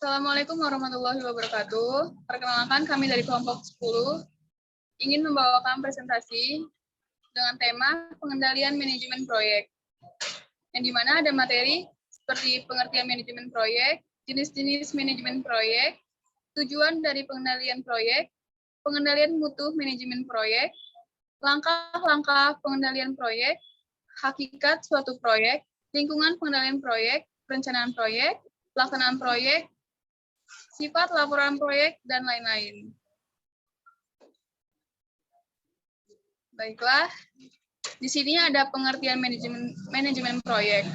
Assalamualaikum warahmatullahi wabarakatuh. Perkenalkan kami dari kelompok 10 ingin membawakan presentasi dengan tema pengendalian manajemen proyek. Yang di mana ada materi seperti pengertian manajemen proyek, jenis-jenis manajemen proyek, tujuan dari pengendalian proyek, pengendalian mutu manajemen proyek, langkah-langkah pengendalian proyek, hakikat suatu proyek, lingkungan pengendalian proyek, perencanaan proyek, pelaksanaan proyek, sifat laporan proyek, dan lain-lain. Baiklah, di sini ada pengertian manajemen proyek.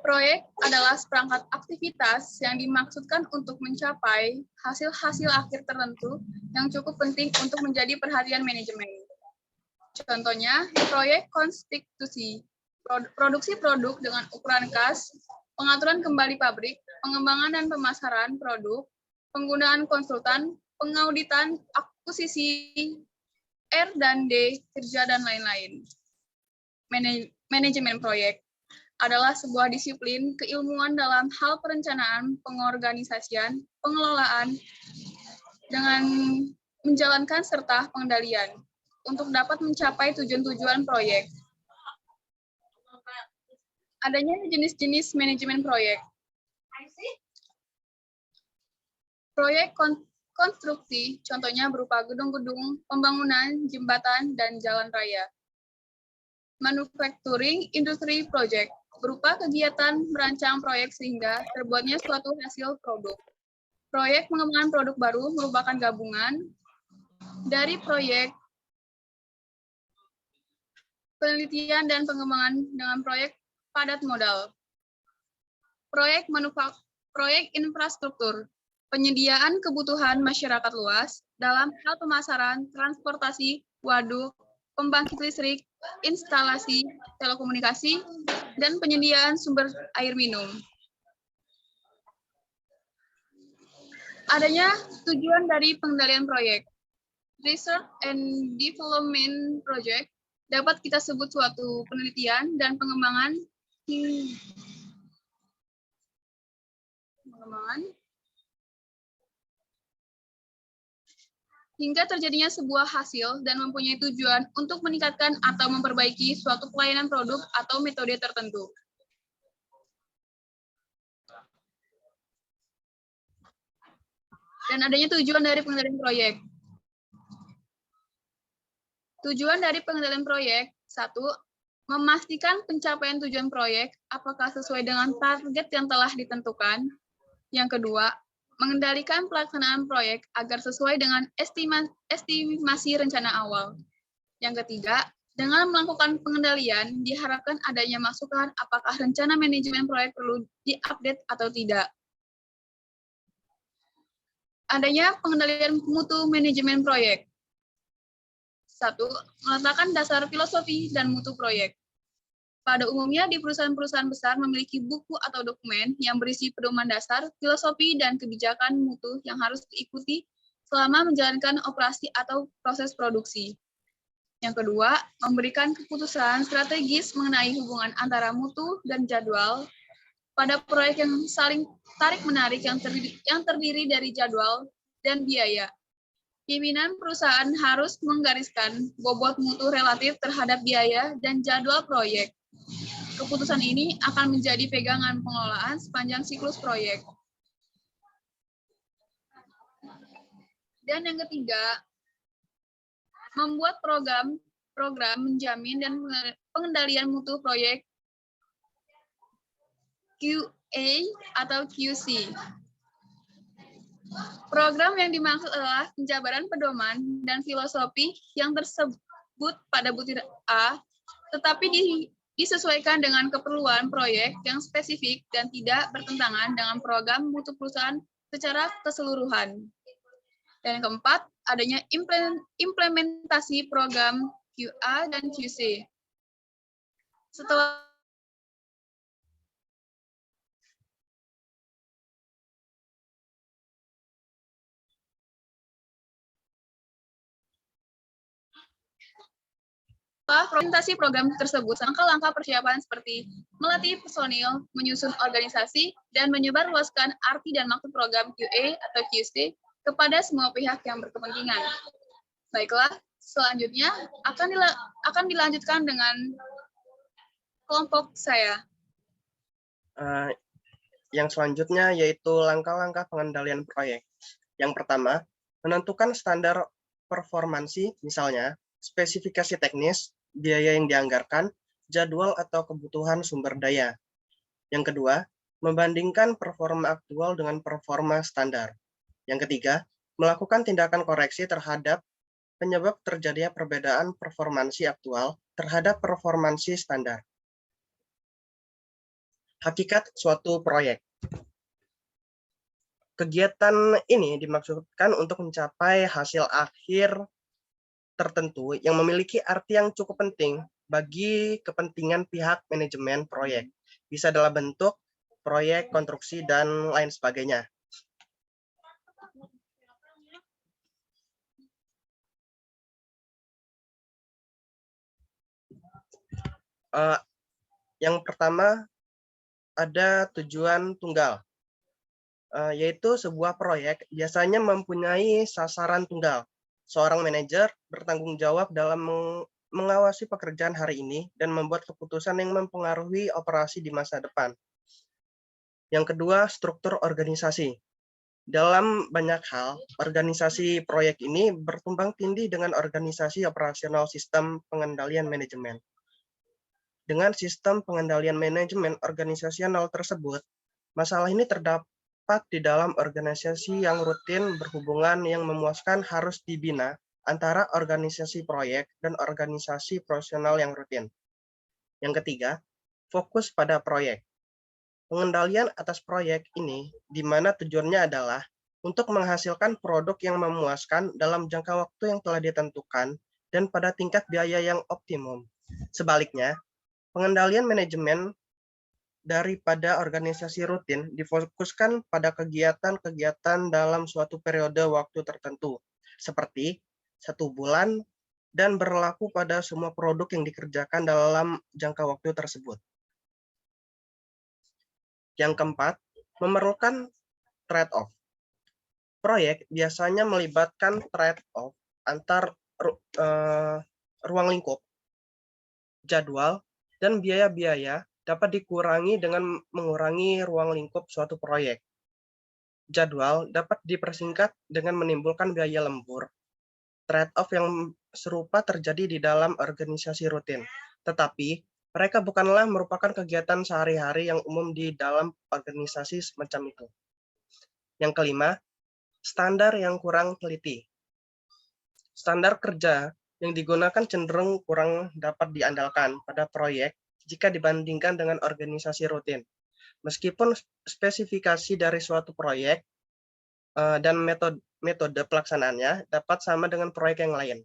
Proyek adalah seperangkat aktivitas yang dimaksudkan untuk mencapai hasil-hasil akhir tertentu yang cukup penting untuk menjadi perhatian manajemen. Contohnya, proyek konstruksi, produksi produk dengan ukuran khas, pengaturan kembali pabrik, pengembangan dan pemasaran produk, penggunaan konsultan, pengauditan, akuisisi, R&D, kerja, dan lain-lain. Manajemen proyek adalah sebuah disiplin keilmuan dalam hal perencanaan, pengorganisasian, pengelolaan, dengan menjalankan serta pengendalian untuk dapat mencapai tujuan-tujuan proyek. Adanya jenis-jenis manajemen proyek. Proyek konstruksi, contohnya berupa gedung-gedung, pembangunan, jembatan, dan jalan raya. Manufacturing industry project, berupa kegiatan merancang proyek sehingga terbuatnya suatu hasil produk. Proyek pengembangan produk baru merupakan gabungan dari proyek penelitian dan pengembangan dengan proyek padat modal. Proyek infrastruktur, penyediaan kebutuhan masyarakat luas dalam hal pemasaran, transportasi, waduk, pembangkit listrik, instalasi telekomunikasi, dan penyediaan sumber air minum. Adanya tujuan dari pengendalian proyek. Research and Development Project dapat kita sebut suatu penelitian dan pengembangan hingga terjadinya sebuah hasil dan mempunyai tujuan untuk meningkatkan atau memperbaiki suatu pelayanan produk atau metode tertentu. Dan adanya tujuan dari pengendalian proyek. Tujuan dari pengendalian proyek, 1. Memastikan pencapaian tujuan proyek apakah sesuai dengan target yang telah ditentukan. Yang kedua, mengendalikan pelaksanaan proyek agar sesuai dengan estimasi rencana awal. Yang ketiga, dengan melakukan pengendalian, diharapkan adanya masukan apakah rencana manajemen proyek perlu diupdate atau tidak. Adanya pengendalian mutu manajemen proyek. 1. Meletakkan dasar filosofi dan mutu proyek. Pada umumnya di perusahaan-perusahaan besar memiliki buku atau dokumen yang berisi pedoman dasar, filosofi, dan kebijakan mutu yang harus diikuti selama menjalankan operasi atau proses produksi. Yang kedua, memberikan keputusan strategis mengenai hubungan antara mutu dan jadwal pada proyek yang saling tarik-menarik yang terdiri dari jadwal dan biaya. Pimpinan perusahaan harus menggariskan bobot mutu relatif terhadap biaya dan jadwal proyek. Keputusan ini akan menjadi pegangan pengelolaan sepanjang siklus proyek. Dan yang ketiga, membuat program menjamin dan pengendalian mutu proyek QA atau QC. Program yang dimaksud adalah penjabaran pedoman dan filosofi yang tersebut pada butir A, tetapi disesuaikan dengan keperluan proyek yang spesifik dan tidak bertentangan dengan program mutu perusahaan secara keseluruhan. Dan yang keempat, adanya implementasi program QA dan QC. Setelah Presentasi program tersebut, langkah-langkah persiapan seperti melatih personil, menyusun organisasi, dan menyebarluaskan arti dan maksud program QA atau QC kepada semua pihak yang berkepentingan. Baiklah, selanjutnya akan dilanjutkan dengan kelompok saya. Yang selanjutnya yaitu langkah-langkah pengendalian proyek. Yang pertama, menentukan standar performansi, misalnya spesifikasi teknis, biaya yang dianggarkan, jadwal atau kebutuhan sumber daya. Yang kedua, membandingkan performa aktual dengan performa standar. Yang ketiga, melakukan tindakan koreksi terhadap penyebab terjadinya perbedaan performansi aktual terhadap performansi standar. Hakikat suatu proyek. Kegiatan ini dimaksudkan untuk mencapai hasil akhir tertentu yang memiliki arti yang cukup penting bagi kepentingan pihak manajemen proyek. Bisa dalam bentuk proyek, konstruksi, dan lain sebagainya. Yang pertama, ada tujuan tunggal, yaitu sebuah proyek biasanya mempunyai sasaran tunggal. Seorang manajer bertanggung jawab dalam mengawasi pekerjaan hari ini dan membuat keputusan yang mempengaruhi operasi di masa depan. Yang kedua, struktur organisasi. Dalam banyak hal, organisasi proyek ini bertumbang tindih dengan organisasi operasional sistem pengendalian manajemen. Dengan sistem pengendalian manajemen organisasional tersebut, masalah ini terdapat di dalam organisasi yang rutin berhubungan yang memuaskan harus dibina antara organisasi proyek dan organisasi profesional yang rutin. Yang ketiga, fokus pada proyek. Pengendalian atas proyek ini di mana tujuannya adalah untuk menghasilkan produk yang memuaskan dalam jangka waktu yang telah ditentukan dan pada tingkat biaya yang optimum. Sebaliknya, pengendalian manajemen daripada organisasi rutin difokuskan pada kegiatan-kegiatan dalam suatu periode waktu tertentu, seperti 1 bulan dan berlaku pada semua produk yang dikerjakan dalam jangka waktu tersebut. Yang keempat, memerlukan trade-off. Proyek biasanya melibatkan trade-off antar ruang lingkup, jadwal, dan biaya-biaya dapat dikurangi dengan mengurangi ruang lingkup suatu proyek. Jadwal dapat dipersingkat dengan menimbulkan biaya lembur. Trade-off yang serupa terjadi di dalam organisasi rutin, tetapi mereka bukanlah merupakan kegiatan sehari-hari yang umum di dalam organisasi semacam itu. Yang kelima, standar yang kurang teliti. Standar kerja yang digunakan cenderung kurang dapat diandalkan pada proyek jika dibandingkan dengan organisasi rutin. Meskipun spesifikasi dari suatu proyek dan metode pelaksanaannya dapat sama dengan proyek yang lain.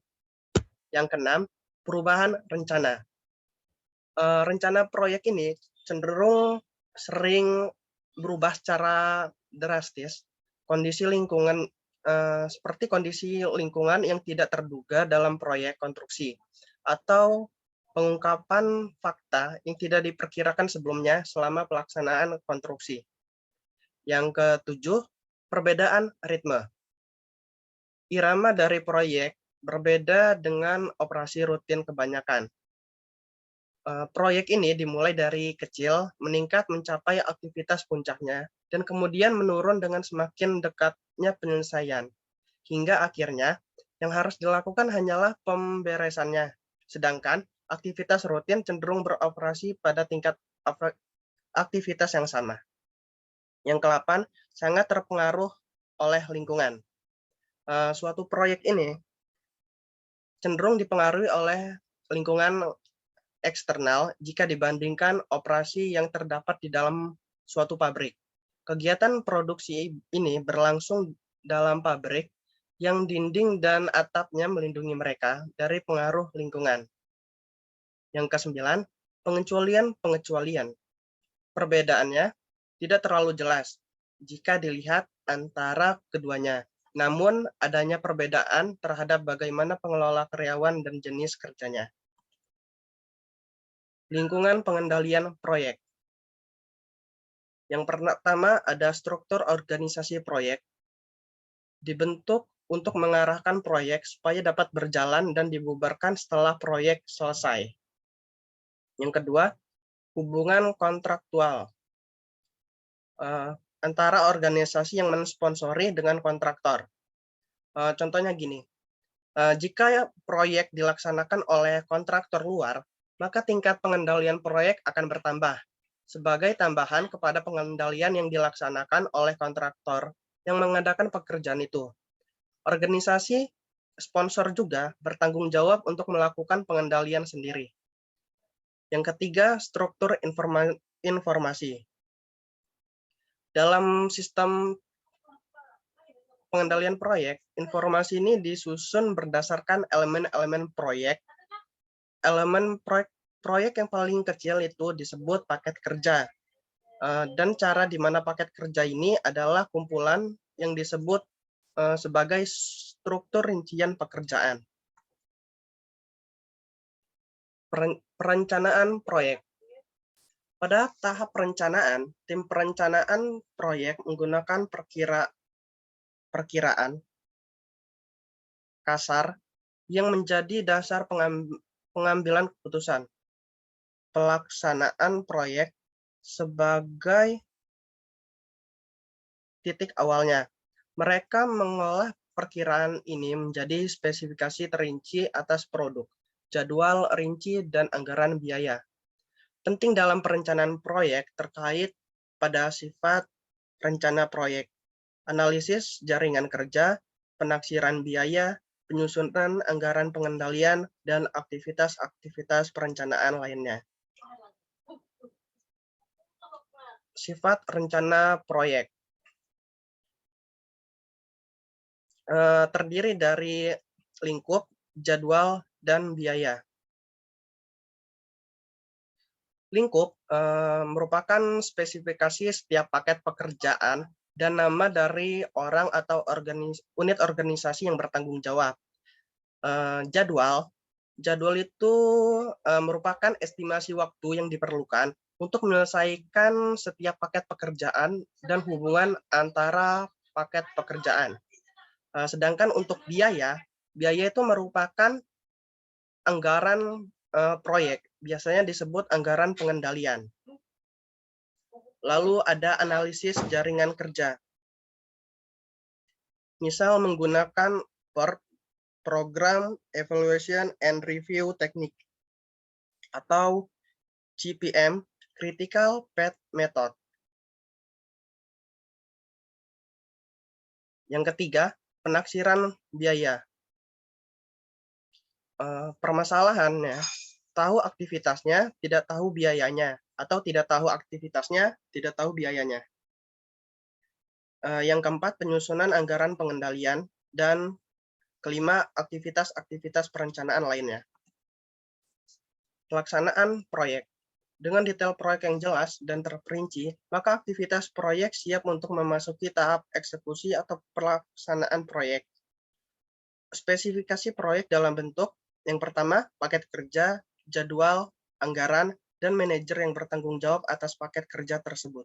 Yang keenam, perubahan rencana. Rencana proyek ini cenderung sering berubah secara drastis. Kondisi lingkungan seperti kondisi lingkungan yang tidak terduga dalam proyek konstruksi atau pengungkapan fakta yang tidak diperkirakan sebelumnya selama pelaksanaan konstruksi. Yang ketujuh, perbedaan ritme. Irama dari proyek berbeda dengan operasi rutin kebanyakan. Proyek ini dimulai dari kecil, meningkat mencapai aktivitas puncaknya, dan kemudian menurun dengan semakin dekatnya penyelesaian. Hingga akhirnya, yang harus dilakukan hanyalah pemberesannya. Sedangkan aktivitas rutin cenderung beroperasi pada tingkat aktivitas yang sama. Yang ke-8, sangat terpengaruh oleh lingkungan. Suatu proyek ini cenderung dipengaruhi oleh lingkungan eksternal jika dibandingkan operasi yang terdapat di dalam suatu pabrik. Kegiatan produksi ini berlangsung dalam pabrik yang dinding dan atapnya melindungi mereka dari pengaruh lingkungan. Yang ke-9, pengecualian. Perbedaannya tidak terlalu jelas jika dilihat antara keduanya. Namun, adanya perbedaan terhadap bagaimana pengelola karyawan dan jenis kerjanya. Lingkungan pengendalian proyek. Yang pertama ada struktur organisasi proyek. Dibentuk untuk mengarahkan proyek supaya dapat berjalan dan dibubarkan setelah proyek selesai. Yang kedua, hubungan kontraktual antara organisasi yang mensponsori dengan kontraktor. Contohnya gini, jika proyek dilaksanakan oleh kontraktor luar, maka tingkat pengendalian proyek akan bertambah sebagai tambahan kepada pengendalian yang dilaksanakan oleh kontraktor yang mengadakan pekerjaan itu. Organisasi sponsor juga bertanggung jawab untuk melakukan pengendalian sendiri. Yang ketiga, struktur informasi. Dalam sistem pengendalian proyek, informasi ini disusun berdasarkan elemen-elemen proyek. Elemen proyek yang paling kecil itu disebut paket kerja. Dan cara di mana paket kerja ini adalah kumpulan yang disebut sebagai struktur rincian pekerjaan. Perencanaan proyek. Pada tahap perencanaan, tim perencanaan proyek menggunakan perkiraan kasar yang menjadi dasar pengambilan keputusan. Pelaksanaan proyek sebagai titik awalnya. Mereka mengolah perkiraan ini menjadi spesifikasi terinci atas produk, jadwal rinci, dan anggaran biaya. Penting dalam perencanaan proyek terkait pada sifat rencana proyek, analisis jaringan kerja, penaksiran biaya, penyusunan anggaran pengendalian, dan aktivitas-aktivitas perencanaan lainnya. Sifat rencana proyek terdiri dari lingkup, jadwal, dan biaya. Lingkup merupakan spesifikasi setiap paket pekerjaan dan nama dari orang atau unit organisasi yang bertanggung jawab. Jadwal itu merupakan estimasi waktu yang diperlukan untuk menyelesaikan setiap paket pekerjaan dan hubungan antara paket pekerjaan. Sedangkan untuk biaya itu merupakan anggaran proyek, biasanya disebut anggaran pengendalian. Lalu ada analisis jaringan kerja. Misal menggunakan Program Evaluation and Review Technique atau GPM, Critical Path Method. Yang ketiga, penaksiran biaya. Permasalahannya, tahu aktivitasnya, tidak tahu biayanya, atau tidak tahu aktivitasnya, tidak tahu biayanya. Yang keempat, penyusunan anggaran pengendalian, dan kelima, aktivitas-aktivitas perencanaan lainnya. Pelaksanaan proyek. Dengan detail proyek yang jelas dan terperinci, maka aktivitas proyek siap untuk memasuki tahap eksekusi atau pelaksanaan proyek. Spesifikasi proyek dalam bentuk yang pertama, paket kerja, jadwal, anggaran, dan manajer yang bertanggung jawab atas paket kerja tersebut.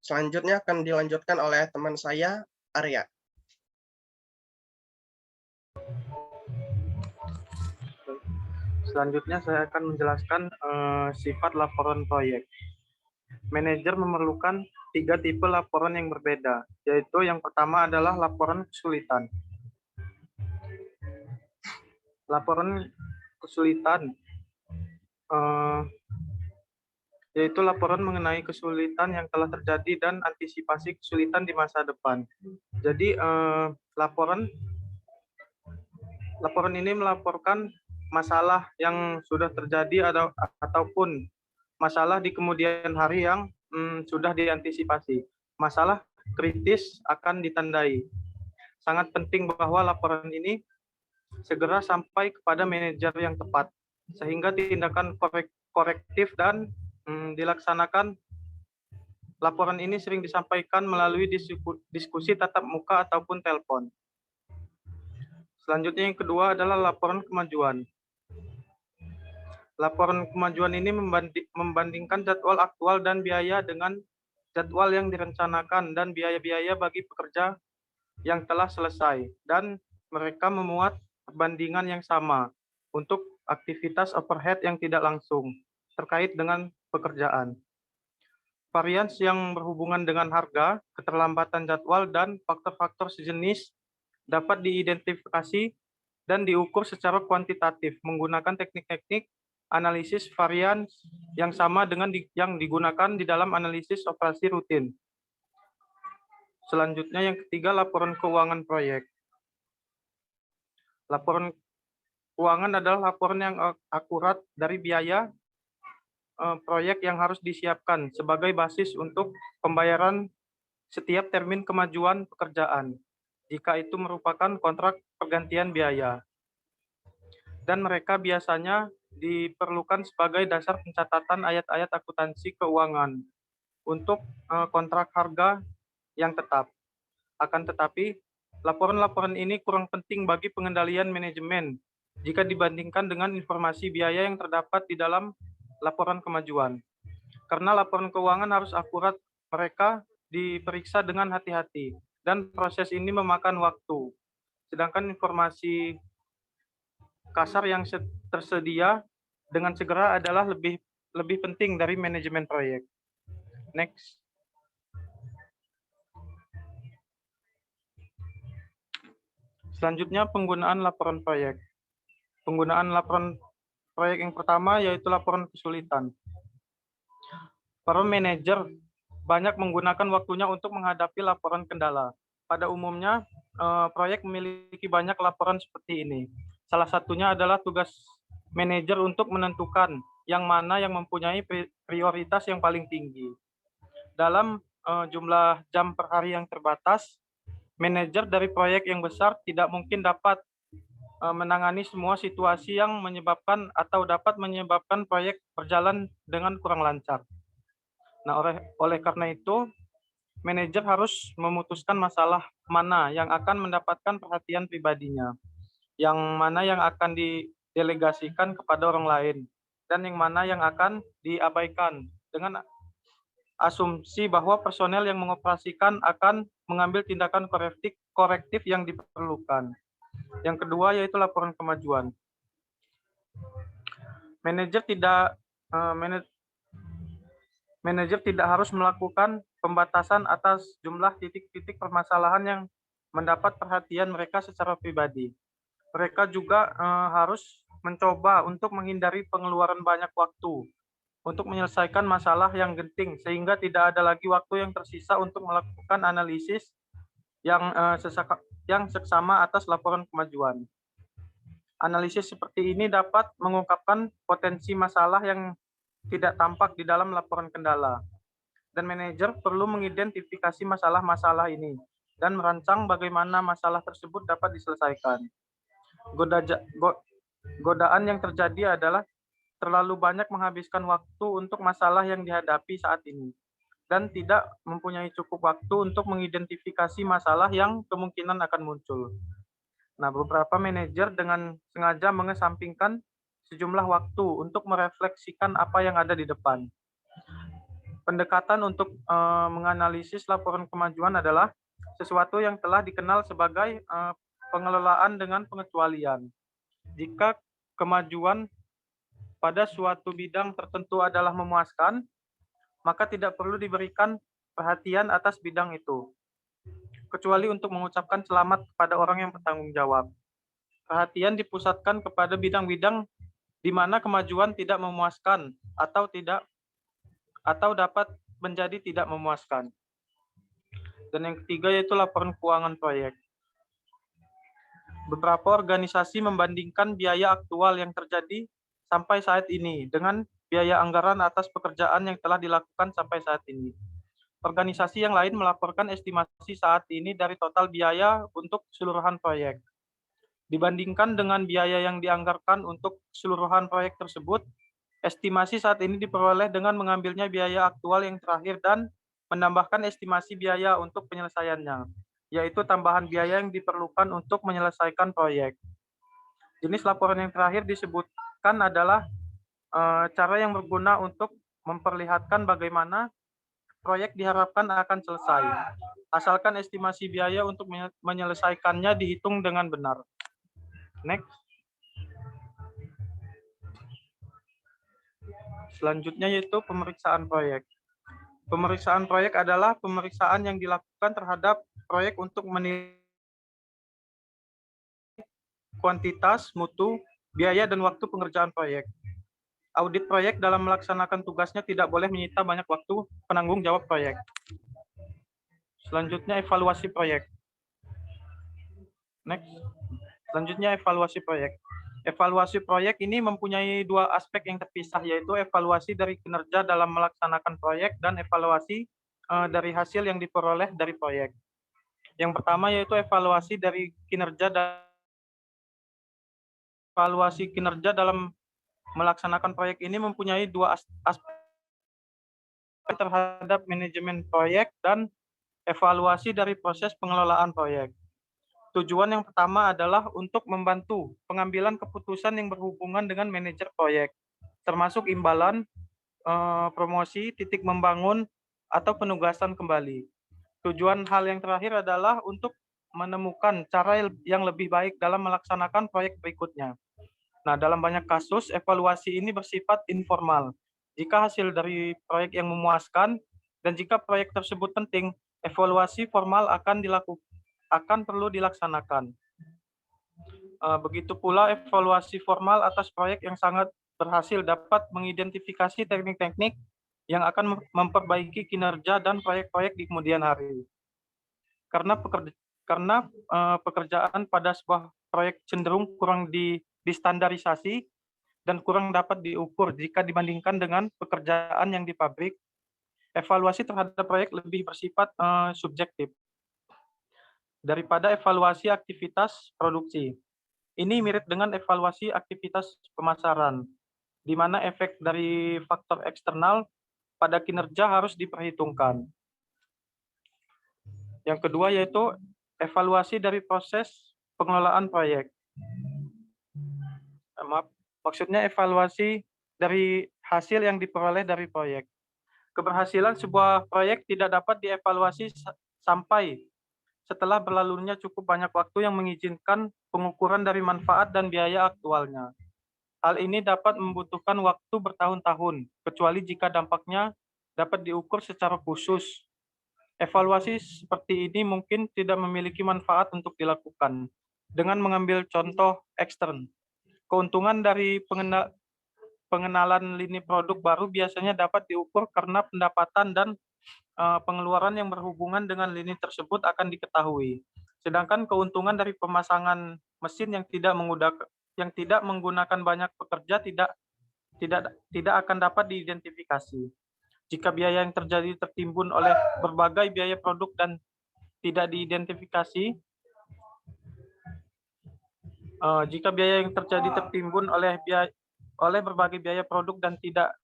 Selanjutnya akan dilanjutkan oleh teman saya, Arya. Selanjutnya saya akan menjelaskan sifat laporan proyek. Manajer memerlukan 3 tipe laporan yang berbeda, yaitu yang pertama adalah laporan kesulitan. Laporan kesulitan yaitu laporan mengenai kesulitan yang telah terjadi dan antisipasi kesulitan di masa depan. Jadi laporan ini melaporkan masalah yang sudah terjadi ataupun masalah di kemudian hari yang sudah diantisipasi. Masalah kritis akan ditandai. Sangat penting bahwa laporan ini segera sampai kepada manajer yang tepat, sehingga tindakan korektif dan dilaksanakan Laporan ini sering disampaikan melalui diskusi tatap muka ataupun telepon. Selanjutnya yang kedua adalah laporan kemajuan. Laporan kemajuan ini membandingkan jadwal aktual dan biaya dengan jadwal yang direncanakan dan biaya-biaya bagi pekerja yang telah selesai, dan mereka memuat perbandingan yang sama untuk aktivitas overhead yang tidak langsung terkait dengan pekerjaan. Varians yang berhubungan dengan harga, keterlambatan jadwal, dan faktor-faktor sejenis dapat diidentifikasi dan diukur secara kuantitatif menggunakan teknik-teknik analisis varians yang sama dengan yang digunakan di dalam analisis operasi rutin. Selanjutnya yang ketiga, laporan keuangan proyek. Laporan keuangan adalah laporan yang akurat dari biaya proyek yang harus disiapkan sebagai basis untuk pembayaran setiap termin kemajuan pekerjaan, jika itu merupakan kontrak pergantian biaya. Dan mereka biasanya diperlukan sebagai dasar pencatatan ayat-ayat akuntansi keuangan untuk kontrak harga yang tetap. Akan tetapi, laporan-laporan ini kurang penting bagi pengendalian manajemen jika dibandingkan dengan informasi biaya yang terdapat di dalam laporan kemajuan. Karena laporan keuangan harus akurat, mereka diperiksa dengan hati-hati, dan proses ini memakan waktu. Sedangkan informasi kasar yang tersedia dengan segera adalah lebih penting dari manajemen proyek. Next. Selanjutnya, penggunaan laporan proyek. Penggunaan laporan proyek yang pertama yaitu laporan kesulitan. Para manajer banyak menggunakan waktunya untuk menghadapi laporan kendala. Pada umumnya, proyek memiliki banyak laporan seperti ini. Salah satunya adalah tugas manajer untuk menentukan yang mana yang mempunyai prioritas yang paling tinggi. Dalam jumlah jam per hari yang terbatas, manajer dari proyek yang besar tidak mungkin dapat menangani semua situasi yang menyebabkan atau dapat menyebabkan proyek berjalan dengan kurang lancar. Nah, oleh karena itu, manajer harus memutuskan masalah mana yang akan mendapatkan perhatian pribadinya, yang mana yang akan didelegasikan kepada orang lain, dan yang mana yang akan diabaikan dengan asumsi bahwa personel yang mengoperasikan akan mengambil tindakan korektif yang diperlukan. Yang kedua yaitu laporan kemajuan. Manajer tidak harus melakukan pembatasan atas jumlah titik-titik permasalahan yang mendapat perhatian mereka secara pribadi. Mereka juga harus mencoba untuk menghindari pengeluaran banyak waktu untuk menyelesaikan masalah yang genting, sehingga tidak ada lagi waktu yang tersisa untuk melakukan analisis yang seksama atas laporan kemajuan. Analisis seperti ini dapat mengungkapkan potensi masalah yang tidak tampak di dalam laporan kendala. Dan manajer perlu mengidentifikasi masalah-masalah ini dan merancang bagaimana masalah tersebut dapat diselesaikan. Godaan yang terjadi adalah terlalu banyak menghabiskan waktu untuk masalah yang dihadapi saat ini dan tidak mempunyai cukup waktu untuk mengidentifikasi masalah yang kemungkinan akan muncul. Nah, beberapa manajer dengan sengaja mengesampingkan sejumlah waktu untuk merefleksikan apa yang ada di depan. Pendekatan untuk menganalisis laporan kemajuan adalah sesuatu yang telah dikenal sebagai pengelolaan dengan pengecualian. Jika kemajuan pada suatu bidang tertentu adalah memuaskan, maka tidak perlu diberikan perhatian atas bidang itu, kecuali untuk mengucapkan selamat kepada orang yang bertanggung jawab. Perhatian dipusatkan kepada bidang-bidang di mana kemajuan tidak memuaskan atau dapat menjadi tidak memuaskan. Dan yang ketiga yaitu laporan keuangan proyek. Beberapa organisasi membandingkan biaya aktual yang terjadi sampai saat ini dengan biaya anggaran atas pekerjaan yang telah dilakukan sampai saat ini. Organisasi yang lain melaporkan estimasi saat ini dari total biaya untuk keseluruhan proyek. Dibandingkan dengan biaya yang dianggarkan untuk keseluruhan proyek tersebut, estimasi saat ini diperoleh dengan mengambilnya biaya aktual yang terakhir dan menambahkan estimasi biaya untuk penyelesaiannya, yaitu tambahan biaya yang diperlukan untuk menyelesaikan proyek. Jenis laporan yang terakhir disebutkan adalah cara yang berguna untuk memperlihatkan bagaimana proyek diharapkan akan selesai, asalkan estimasi biaya untuk menyelesaikannya dihitung dengan benar. Next. Selanjutnya yaitu pemeriksaan proyek. Pemeriksaan proyek adalah pemeriksaan yang dilakukan terhadap proyek untuk menilai kuantitas, mutu, biaya, dan waktu pengerjaan proyek. Audit proyek dalam melaksanakan tugasnya tidak boleh menyita banyak waktu penanggung jawab proyek. Selanjutnya evaluasi proyek. Next. Selanjutnya evaluasi proyek. Evaluasi proyek ini mempunyai dua aspek yang terpisah, yaitu evaluasi dari kinerja dalam melaksanakan proyek dan evaluasi dari hasil yang diperoleh dari proyek. Yang pertama yaitu evaluasi dari kinerja dalam melaksanakan proyek ini mempunyai dua aspek terhadap manajemen proyek dan evaluasi dari proses pengelolaan proyek. Tujuan yang pertama adalah untuk membantu pengambilan keputusan yang berhubungan dengan manajer proyek, termasuk imbalan, promosi, titik membangun, atau penugasan kembali. Tujuan hal yang terakhir adalah untuk menemukan cara yang lebih baik dalam melaksanakan proyek berikutnya. Nah, dalam banyak kasus, evaluasi ini bersifat informal. Jika hasil dari proyek yang memuaskan, dan jika proyek tersebut penting, evaluasi formal akan perlu dilaksanakan. Begitu pula evaluasi formal atas proyek yang sangat berhasil dapat mengidentifikasi teknik-teknik yang akan memperbaiki kinerja dan proyek-proyek di kemudian hari. Karena pekerjaan pada sebuah proyek cenderung kurang distandarisasi dan kurang dapat diukur jika dibandingkan dengan pekerjaan yang di pabrik, evaluasi terhadap proyek lebih bersifat subjektif daripada evaluasi aktivitas produksi. Ini mirip dengan evaluasi aktivitas pemasaran, di mana efek dari faktor eksternal pada kinerja harus diperhitungkan. Yang kedua yaitu evaluasi dari proses pengelolaan proyek. Maksudnya evaluasi dari hasil yang diperoleh dari proyek. Keberhasilan sebuah proyek tidak dapat dievaluasi sampai setelah berlalunya cukup banyak waktu yang mengizinkan pengukuran dari manfaat dan biaya aktualnya. Hal ini dapat membutuhkan waktu bertahun-tahun, kecuali jika dampaknya dapat diukur secara khusus. Evaluasi seperti ini mungkin tidak memiliki manfaat untuk dilakukan. Dengan mengambil contoh ekstern, keuntungan dari pengenalan lini produk baru biasanya dapat diukur karena pendapatan dan pengeluaran yang berhubungan dengan lini tersebut akan diketahui. Sedangkan keuntungan dari pemasangan mesin yang tidak menggunakan banyak pekerja tidak akan dapat diidentifikasi. Jika biaya yang terjadi tertimbun oleh berbagai biaya produk dan tidak diidentifikasi, jika biaya yang terjadi tertimbun oleh berbagai biaya produk dan tidak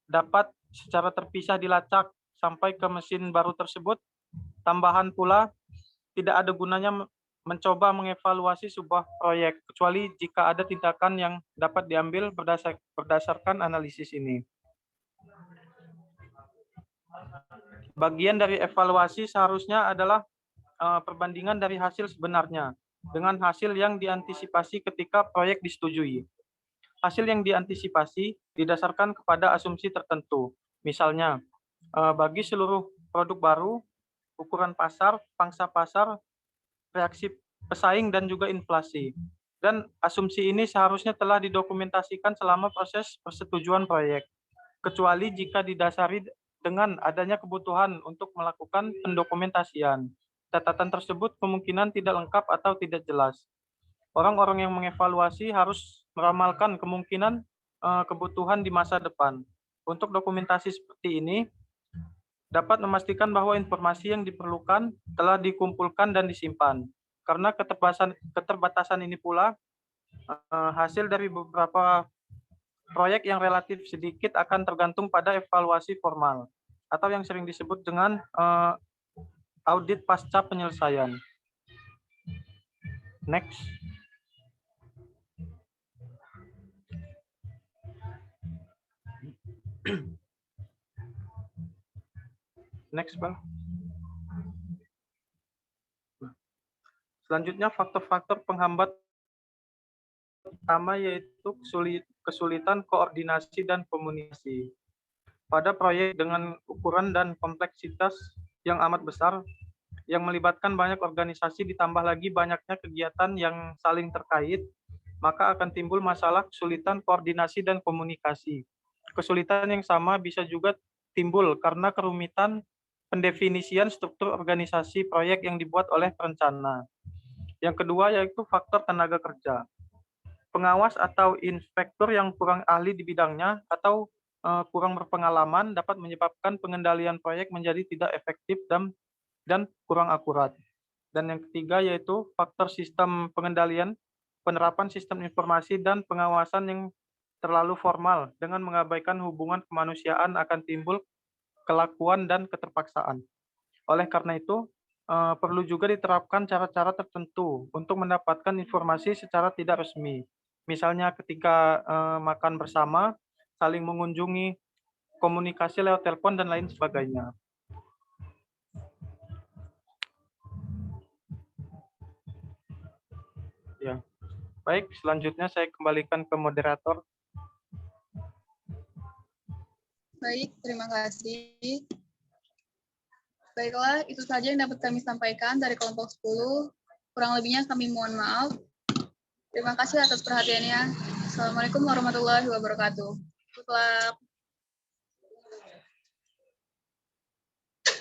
dapat secara terpisah dilacak sampai ke mesin baru tersebut, tambahan pula tidak ada gunanya mencoba mengevaluasi sebuah proyek, kecuali jika ada tindakan yang dapat diambil berdasarkan analisis ini. Bagian dari evaluasi seharusnya adalah perbandingan dari hasil sebenarnya dengan hasil yang diantisipasi ketika proyek disetujui. Hasil yang diantisipasi didasarkan kepada asumsi tertentu. Misalnya, bagi seluruh produk baru, ukuran pasar, pangsa pasar, reaksi pesaing, dan juga inflasi. Dan asumsi ini seharusnya telah didokumentasikan selama proses persetujuan proyek, kecuali jika didasari dengan adanya kebutuhan untuk melakukan pendokumentasian. Catatan tersebut kemungkinan tidak lengkap atau tidak jelas. Orang-orang yang mengevaluasi harus meramalkan kemungkinan kebutuhan di masa depan. Untuk dokumentasi seperti ini, dapat memastikan bahwa informasi yang diperlukan telah dikumpulkan dan disimpan. Karena keterbatasan ini pula, hasil dari beberapa proyek yang relatif sedikit akan tergantung pada evaluasi formal. atau yang sering disebut dengan audit pasca penyelesaian. Next. Next, Bang. Selanjutnya, faktor-faktor penghambat pertama yaitu kesulitan koordinasi dan komunikasi. Pada proyek dengan ukuran dan kompleksitas yang amat besar, yang melibatkan banyak organisasi ditambah lagi banyaknya kegiatan yang saling terkait, maka akan timbul masalah kesulitan koordinasi dan komunikasi. Kesulitan yang sama bisa juga timbul karena kerumitan pendefinisian struktur organisasi proyek yang dibuat oleh perencana. Yang kedua yaitu faktor tenaga kerja. Pengawas atau inspektur yang kurang ahli di bidangnya atau kurang berpengalaman dapat menyebabkan pengendalian proyek menjadi tidak efektif dan kurang akurat. Dan yang ketiga yaitu faktor sistem pengendalian, penerapan sistem informasi dan pengawasan yang terlalu formal dengan mengabaikan hubungan kemanusiaan akan timbul kelakuan dan keterpaksaan. Oleh karena itu, perlu juga diterapkan cara-cara tertentu untuk mendapatkan informasi secara tidak resmi. Misalnya ketika makan bersama, saling mengunjungi, komunikasi lewat telepon, dan lain sebagainya. Ya. Baik, selanjutnya saya kembalikan ke moderator. Baik, terima kasih. Baiklah, itu saja yang dapat kami sampaikan dari kelompok 10. Kurang lebihnya kami mohon maaf. Terima kasih atas perhatiannya. Assalamualaikum warahmatullahi wabarakatuh. Selamat